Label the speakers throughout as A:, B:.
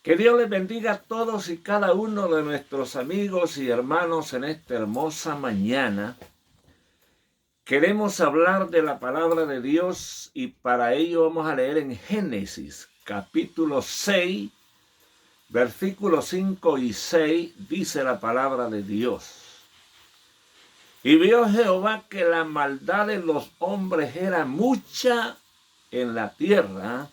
A: Que Dios les bendiga a todos y cada uno de nuestros amigos y hermanos en esta hermosa mañana. Queremos hablar de la palabra de Dios y para ello vamos a leer en Génesis, capítulo 6, versículos 5 y 6, dice la palabra de Dios. Y vio Jehová que la maldad de los hombres era mucha en la tierra,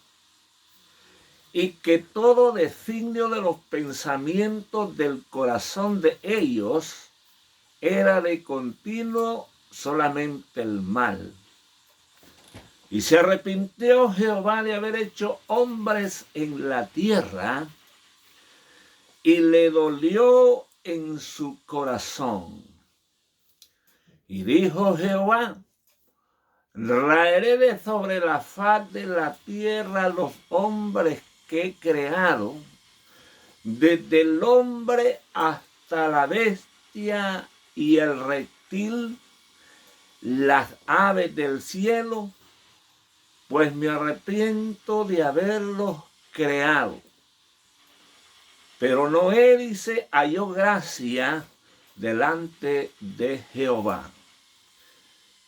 A: y que todo designio de los pensamientos del corazón de ellos era de continuo solamente el mal. Y se arrepintió Jehová de haber hecho hombres en la tierra, y le dolió en su corazón. Y dijo Jehová: raeré de sobre la faz de la tierra los hombres que he creado, desde el hombre hasta la bestia y el reptil, las aves del cielo, pues me arrepiento de haberlos creado. Pero Noé, dice, halló gracia delante de Jehová.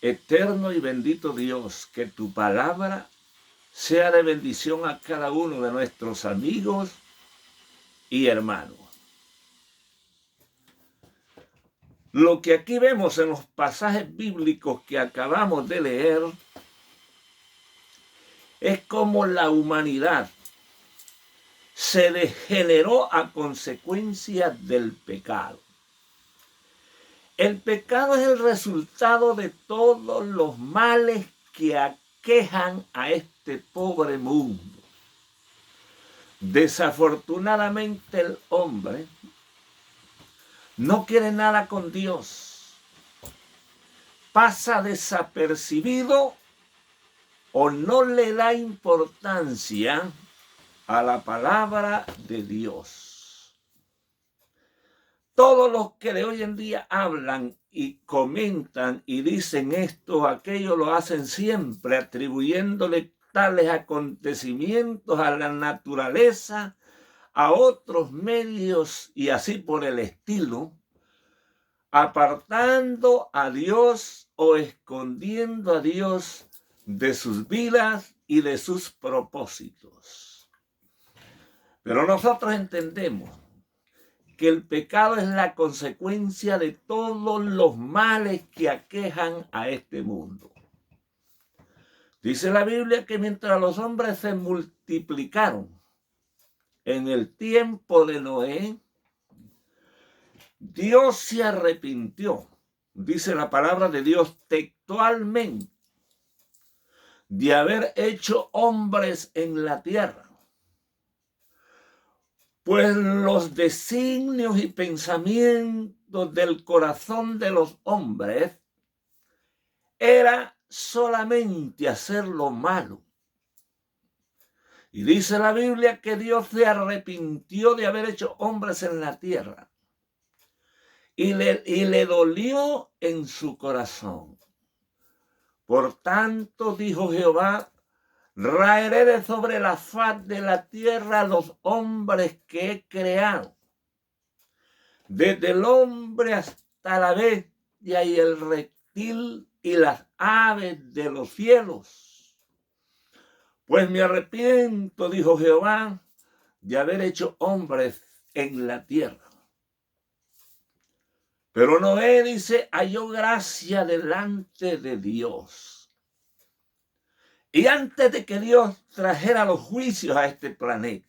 A: Eterno y bendito Dios, que tu palabra sea de bendición a cada uno de nuestros amigos y hermanos. Lo que aquí vemos en los pasajes bíblicos que acabamos de leer es como la humanidad se degeneró a consecuencia del pecado. El pecado es el resultado de todos los males que aquejan a este pobre mundo. Desafortunadamente el hombre no quiere nada con Dios. Pasa desapercibido o no le da importancia a la palabra de Dios. Todos los que de hoy en día hablan y comentan y dicen esto o aquello lo hacen siempre atribuyéndole tales acontecimientos a la naturaleza, a otros medios y así por el estilo, apartando a Dios o escondiendo a Dios de sus vidas y de sus propósitos. Pero nosotros entendemos que el pecado es la consecuencia de todos los males que aquejan a este mundo. Dice la Biblia que mientras los hombres se multiplicaron en el tiempo de Noé, Dios se arrepintió, dice la palabra de Dios textualmente, de haber hecho hombres en la tierra. Pues los designios y pensamientos del corazón de los hombres era solamente hacer lo malo. Y dice la Biblia que Dios se arrepintió de haber hecho hombres en la tierra. Y le dolió en su corazón. Por tanto, dijo Jehová: raeré de sobre la faz de la tierra los hombres que he creado, desde el hombre hasta la bestia y el reptil y las aves de los cielos. Pues me arrepiento, dijo Jehová, de haber hecho hombres en la tierra. Pero Noé, dice, halló gracia delante de Dios. Y antes de que Dios trajera los juicios a este planeta,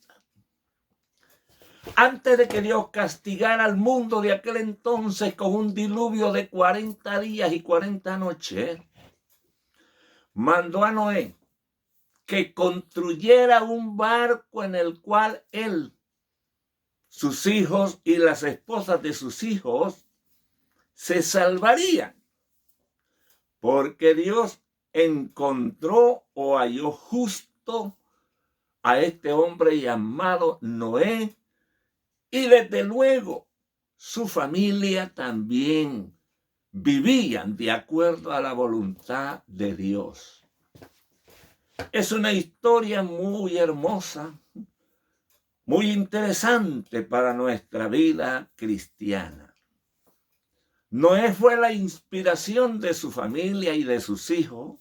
A: antes de que Dios castigara al mundo de aquel entonces con un diluvio de 40 días y 40 noches, mandó a Noé que construyera un barco en el cual él, sus hijos y las esposas de sus hijos se salvarían, porque Dios encontró o halló justo a este hombre llamado Noé, y desde luego su familia también vivían de acuerdo a la voluntad de Dios. Es una historia muy hermosa, muy interesante para nuestra vida cristiana. Noé fue la inspiración de su familia y de sus hijos,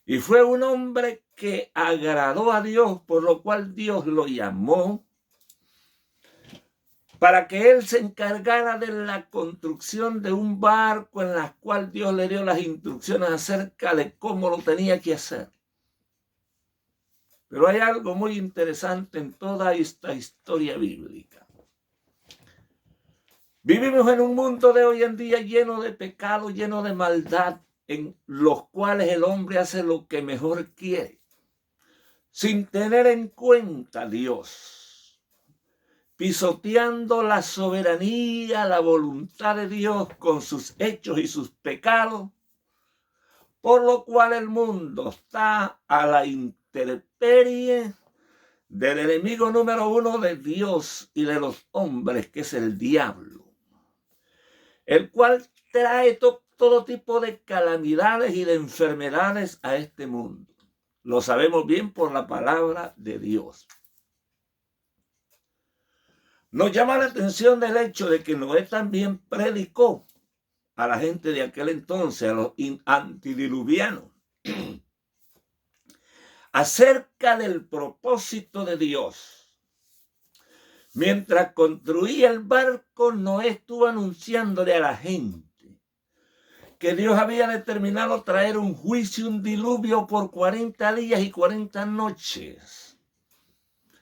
A: y fue un hombre que agradó a Dios, por lo cual Dios lo llamó para que él se encargara de la construcción de un barco en la cual Dios le dio las instrucciones acerca de cómo lo tenía que hacer. Pero hay algo muy interesante en toda esta historia bíblica. Vivimos en un mundo de hoy en día lleno de pecado, lleno de maldad, en los cuales el hombre hace lo que mejor quiere, sin tener en cuenta a Dios, pisoteando la soberanía, la voluntad de Dios con sus hechos y sus pecados, por lo cual el mundo está a la intemperie del enemigo número uno de Dios y de los hombres, que es el diablo, el cual trae todo tipo de calamidades y de enfermedades a este mundo. Lo sabemos bien por la palabra de Dios. Nos llama la atención del hecho de que Noé también predicó a la gente de aquel entonces, a los antidiluvianos, acerca del propósito de Dios. Mientras construía el barco, Noé estuvo anunciándole a la gente que Dios había determinado traer un juicio, un diluvio por 40 días y 40 noches.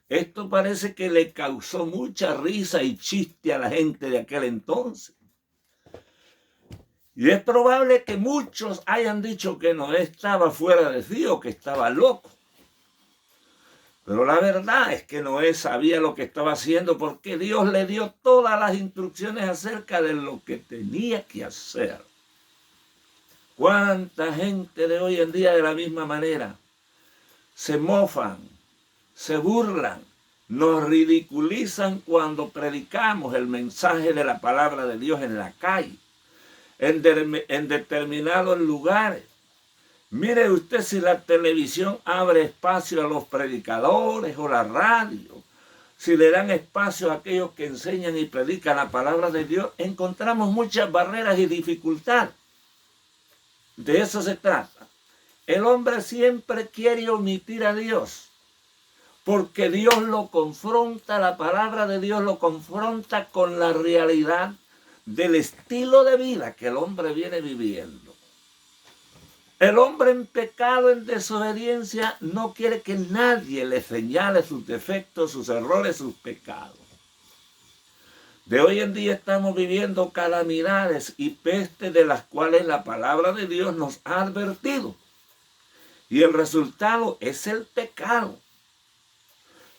A: Esto parece que le causó mucha risa y chiste a la gente de aquel entonces. Y es probable que muchos hayan dicho que Noé estaba fuera de sí o que estaba loco. Pero la verdad es que Noé sabía lo que estaba haciendo, porque Dios le dio todas las instrucciones acerca de lo que tenía que hacer. ¿Cuánta gente de hoy en día de la misma manera se mofan, se burlan, nos ridiculizan cuando predicamos el mensaje de la palabra de Dios en la calle, en determinados lugares? Mire usted, si la televisión abre espacio a los predicadores o la radio, si le dan espacio a aquellos que enseñan y predican la palabra de Dios, encontramos muchas barreras y dificultades. De eso se trata. El hombre siempre quiere omitir a Dios, porque Dios lo confronta, la palabra de Dios lo confronta con la realidad del estilo de vida que el hombre viene viviendo. El hombre en pecado, en desobediencia, no quiere que nadie le señale sus defectos, sus errores, sus pecados. De hoy en día estamos viviendo calamidades y pestes de las cuales la palabra de Dios nos ha advertido. Y el resultado es el pecado.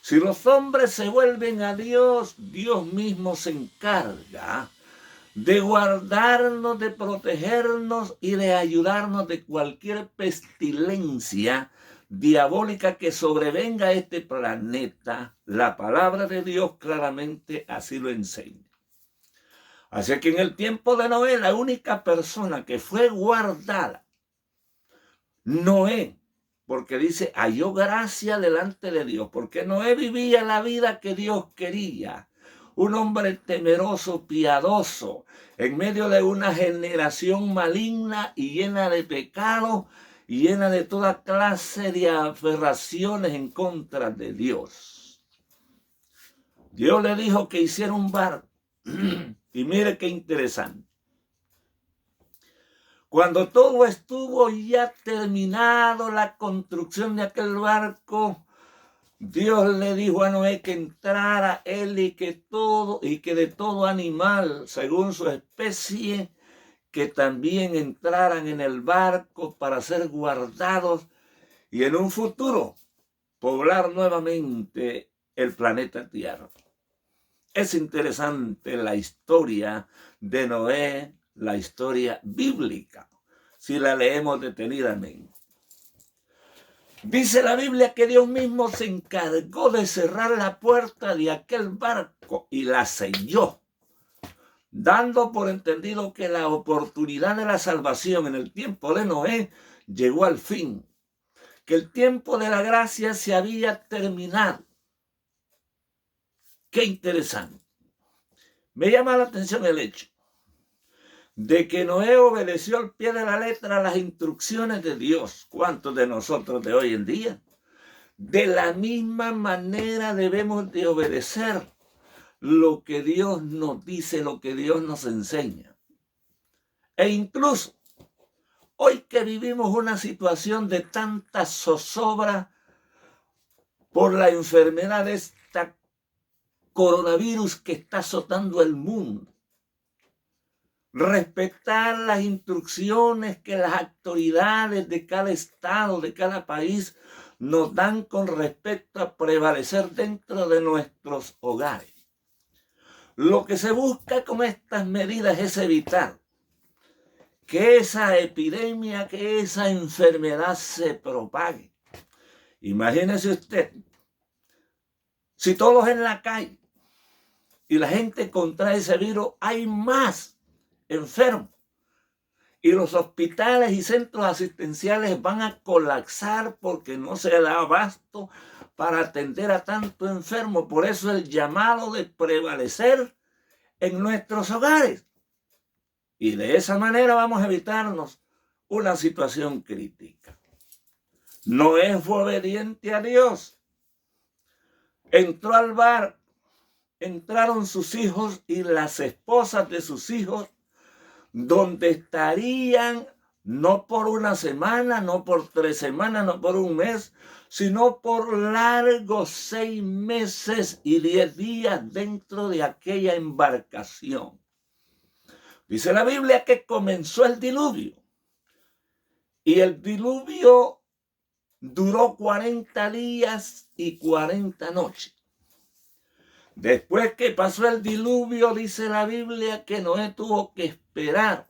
A: Si los hombres se vuelven a Dios, Dios mismo se encarga de guardarnos, de protegernos y de ayudarnos de cualquier pestilencia diabólica que sobrevenga a este planeta. La palabra de Dios claramente así lo enseña. Así que en el tiempo de Noé, la única persona que fue guardada, Noé, porque dice, halló gracia delante de Dios, porque Noé vivía la vida que Dios quería. Un hombre temeroso, piadoso, en medio de una generación maligna y llena de pecado y llena de toda clase de aberraciones en contra de Dios. Dios le dijo que hiciera un barco. Y mire qué interesante. Cuando todo estuvo ya terminado, la construcción de aquel barco, Dios le dijo a Noé que entrara él y que de todo animal, según su especie, que también entraran en el barco para ser guardados y en un futuro poblar nuevamente el planeta Tierra. Es interesante la historia de Noé, la historia bíblica, si la leemos detenidamente. Dice la Biblia que Dios mismo se encargó de cerrar la puerta de aquel barco y la selló, dando por entendido que la oportunidad de la salvación en el tiempo de Noé llegó al fin, que el tiempo de la gracia se había terminado. Qué interesante. Me llama la atención el hecho de que Noé obedeció al pie de la letra las instrucciones de Dios. ¿Cuántos de nosotros de hoy en día? De la misma manera debemos de obedecer lo que Dios nos dice, lo que Dios nos enseña. E incluso hoy que vivimos una situación de tanta zozobra por la enfermedad de esta coronavirus que está azotando el mundo, respetar las instrucciones que las autoridades de cada estado, de cada país nos dan con respecto a prevalecer dentro de nuestros hogares. Lo que se busca con estas medidas es evitar que esa epidemia, que esa enfermedad se propague. Imagínese usted, si todos en la calle y la gente contrae ese virus, hay más enfermos. Y los hospitales y centros asistenciales van a colapsar porque no se da abasto para atender a tanto enfermo. Por eso el llamado de prevalecer en nuestros hogares. Y de esa manera vamos a evitarnos una situación crítica. Noé fue obediente a Dios. Entró al barco, entraron sus hijos y las esposas de sus hijos, donde estarían no por una semana, no por 3 semanas, no por un mes, sino por largos 6 meses y 10 días dentro de aquella embarcación. Dice la Biblia que comenzó el diluvio y el diluvio duró 40 días y 40 noches. Después que pasó el diluvio, dice la Biblia que Noé tuvo que esperar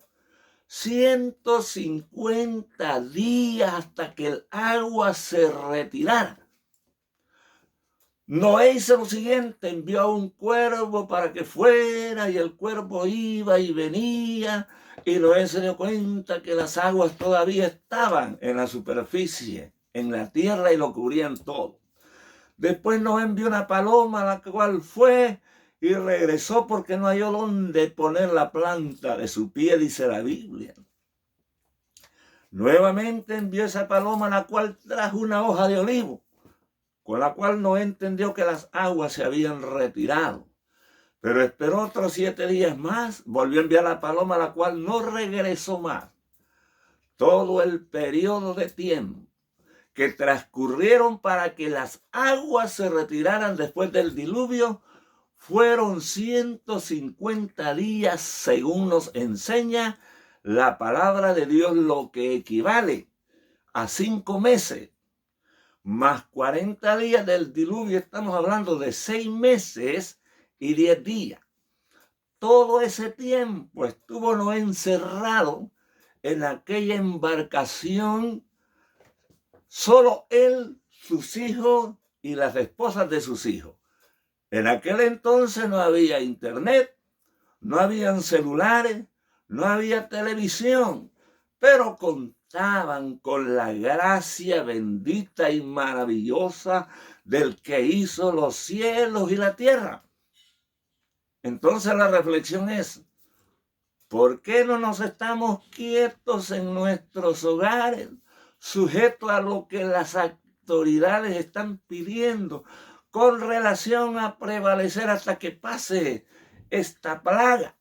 A: 150 días hasta que el agua se retirara. Noé hizo lo siguiente, envió a un cuervo para que fuera y el cuervo iba y venía y Noé se dio cuenta que las aguas todavía estaban en la superficie, en la tierra y lo cubrían todo. Después Noé envió una paloma, la cual fue y regresó porque no halló dónde poner la planta de su pie, dice la Biblia. Nuevamente envió esa paloma, la cual trajo una hoja de olivo, con la cual Noé entendió que las aguas se habían retirado. Pero esperó otros 7 días más, volvió a enviar la paloma, la cual no regresó más. Todo el periodo de tiempo que transcurrieron para que las aguas se retiraran después del diluvio fueron 150 días, según nos enseña la palabra de Dios, lo que equivale a 5 meses, más 40 días del diluvio, estamos hablando de 6 meses y 10 días. Todo ese tiempo estuvo Noé encerrado en aquella embarcación, solo él, sus hijos y las esposas de sus hijos. En aquel entonces no había internet, no habían celulares, no había televisión, pero contaban con la gracia bendita y maravillosa del que hizo los cielos y la tierra. Entonces la reflexión es, ¿por qué no nos estamos quietos en nuestros hogares, sujetos a lo que las autoridades están pidiendo con relación a prevalecer hasta que pase esta plaga?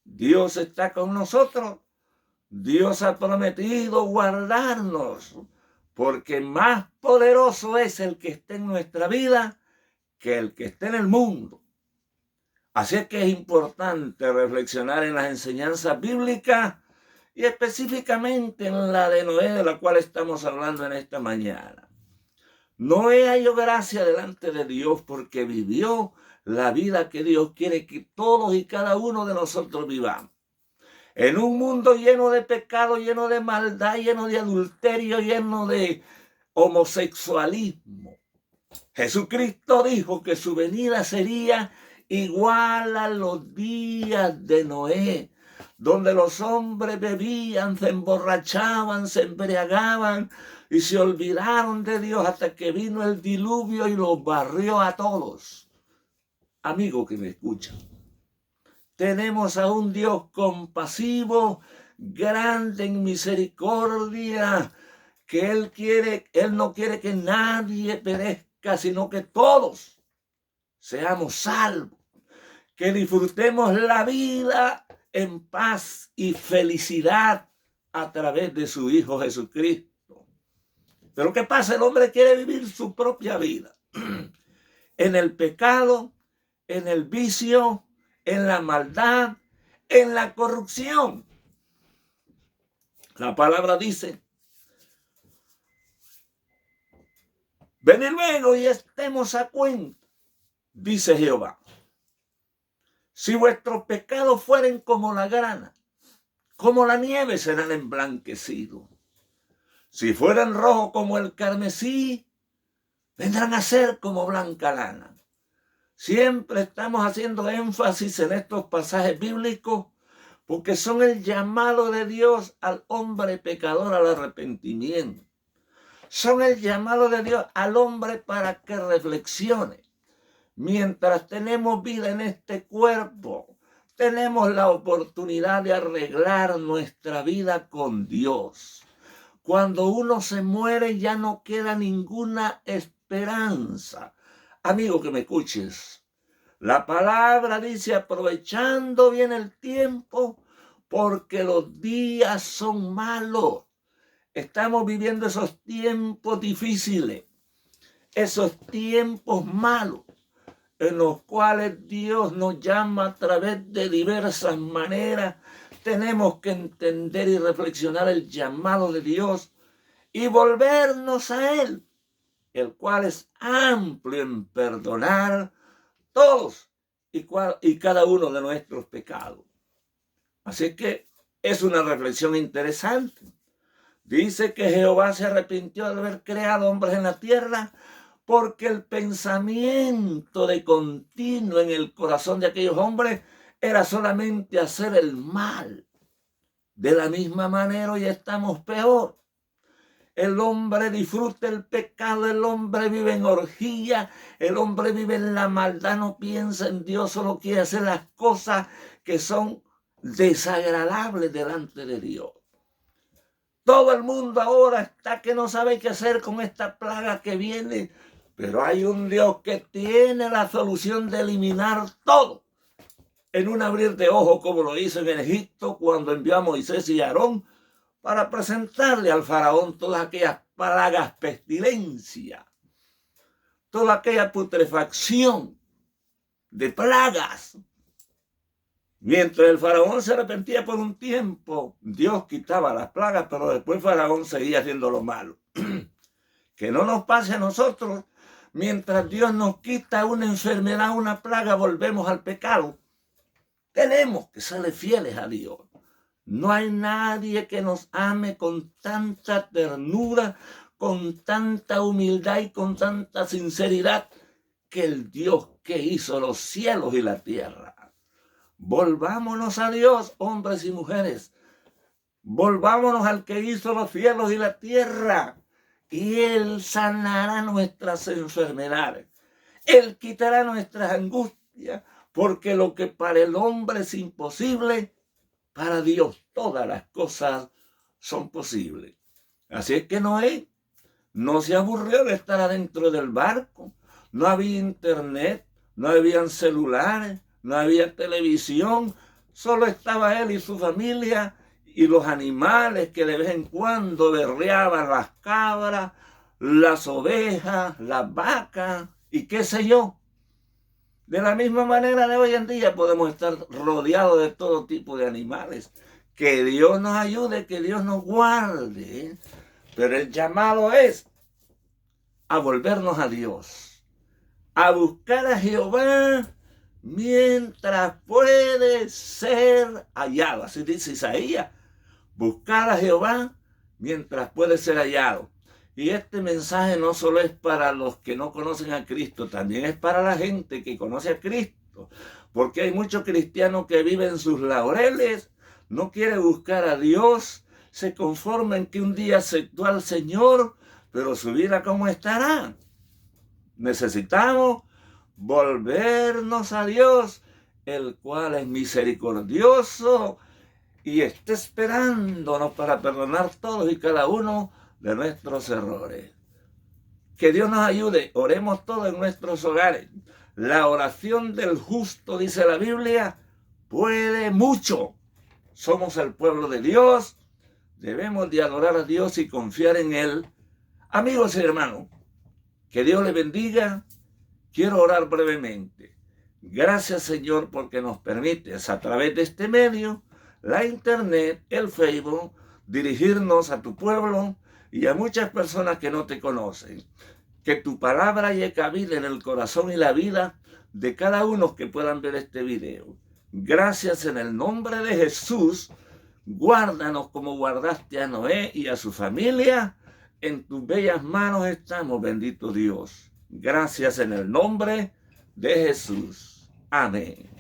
A: Dios está con nosotros. Dios ha prometido guardarnos, porque más poderoso es el que está en nuestra vida que el que está en el mundo. Así es que es importante reflexionar en las enseñanzas bíblicas y específicamente en la de Noé, de la cual estamos hablando en esta mañana. Noé halló gracia delante de Dios porque vivió la vida que Dios quiere que todos y cada uno de nosotros vivamos. En un mundo lleno de pecado, lleno de maldad, lleno de adulterio, lleno de homosexualismo. Jesucristo dijo que su venida sería igual a los días de Noé, donde los hombres bebían, se emborrachaban, se embriagaban y se olvidaron de Dios hasta que vino el diluvio y los barrió a todos. amigo que me escucha. Tenemos a un Dios compasivo, grande en misericordia, que Él no quiere que nadie perezca, sino que todos seamos salvos, que disfrutemos la vida en paz y felicidad a través de su Hijo Jesucristo. Pero ¿qué pasa? El hombre quiere vivir su propia vida en el pecado, en el vicio, en la maldad, en la corrupción. La palabra dice: venid luego y estemos a cuenta, dice Jehová. Si vuestros pecados fueren como la grana, como la nieve serán emblanquecidos. Si fueran rojos como el carmesí, vendrán a ser como blanca lana. Siempre estamos haciendo énfasis en estos pasajes bíblicos porque son el llamado de Dios al hombre pecador al arrepentimiento. Son el llamado de Dios al hombre para que reflexione. Mientras tenemos vida en este cuerpo, tenemos la oportunidad de arreglar nuestra vida con Dios. Cuando uno se muere ya no queda ninguna esperanza. Amigo que me escuches, la palabra dice: aprovechando bien el tiempo, porque los días son malos. Estamos viviendo esos tiempos difíciles, esos tiempos malos, en los cuales Dios nos llama a través de diversas maneras. Tenemos que entender y reflexionar el llamado de Dios y volvernos a Él, el cual es amplio en perdonar todos y cada uno de nuestros pecados. Así que es una reflexión interesante. Dice que Jehová se arrepintió de haber creado hombres en la tierra, porque el pensamiento de continuo en el corazón de aquellos hombres era solamente hacer el mal. De la misma manera hoy estamos peor. El hombre disfruta el pecado, el hombre vive en orgía, el hombre vive en la maldad, no piensa en Dios, solo quiere hacer las cosas que son desagradables delante de Dios. Todo el mundo ahora está que no sabe qué hacer con esta plaga que viene, pero hay un Dios que tiene la solución de eliminar todo en un abrir de ojos, como lo hizo en Egipto cuando envió a Moisés y Aarón para presentarle al faraón todas aquellas plagas, pestilencia, toda aquella putrefacción de plagas. Mientras el faraón se arrepentía por un tiempo, Dios quitaba las plagas, pero después el faraón seguía haciendo lo malo. Que no nos pase a nosotros. Mientras Dios nos quita una enfermedad, una plaga, volvemos al pecado. Tenemos que serle fieles a Dios. No hay nadie que nos ame con tanta ternura, con tanta humildad y con tanta sinceridad que el Dios que hizo los cielos y la tierra. Volvámonos a Dios, hombres y mujeres. Volvámonos al que hizo los cielos y la tierra. Y Él sanará nuestras enfermedades. Él quitará nuestras angustias, porque lo que para el hombre es imposible, para Dios todas las cosas son posibles. Así es que Noé no se aburrió de estar adentro del barco. No había internet, no habían celulares, no había televisión. Solo estaba él y su familia y los animales que de vez en cuando berreaban, las cabras, las ovejas, las vacas y qué sé yo. De la misma manera de hoy en día podemos estar rodeados de todo tipo de animales. Que Dios nos ayude, que Dios nos guarde. Pero el llamado es a volvernos a Dios, a buscar a Jehová mientras puede ser hallado. Así dice Isaías, buscar a Jehová mientras puede ser hallado. Y este mensaje no solo es para los que no conocen a Cristo, también es para la gente que conoce a Cristo. Porque hay muchos cristianos que viven sus laureles, no quieren buscar a Dios, se conforman que un día aceptó al Señor, pero su vida ¿cómo estará? Necesitamos volvernos a Dios, el cual es misericordioso y está esperándonos para perdonar todos y cada uno de nuestros errores. Que Dios nos ayude, oremos todos en nuestros hogares. La oración del justo, dice la Biblia, puede mucho. Somos el pueblo de Dios, debemos de adorar a Dios y confiar en Él. Amigos y hermanos, que Dios les bendiga. Quiero orar brevemente. Gracias, Señor, porque nos permites a través de este medio, la internet, el Facebook, dirigirnos a tu pueblo y a muchas personas que no te conocen. Que tu palabra llegue cabida en el corazón y la vida de cada uno que puedan ver este video. Gracias en el nombre de Jesús. Guárdanos como guardaste a Noé y a su familia. En tus bellas manos estamos, bendito Dios. Gracias en el nombre de Jesús. Amén.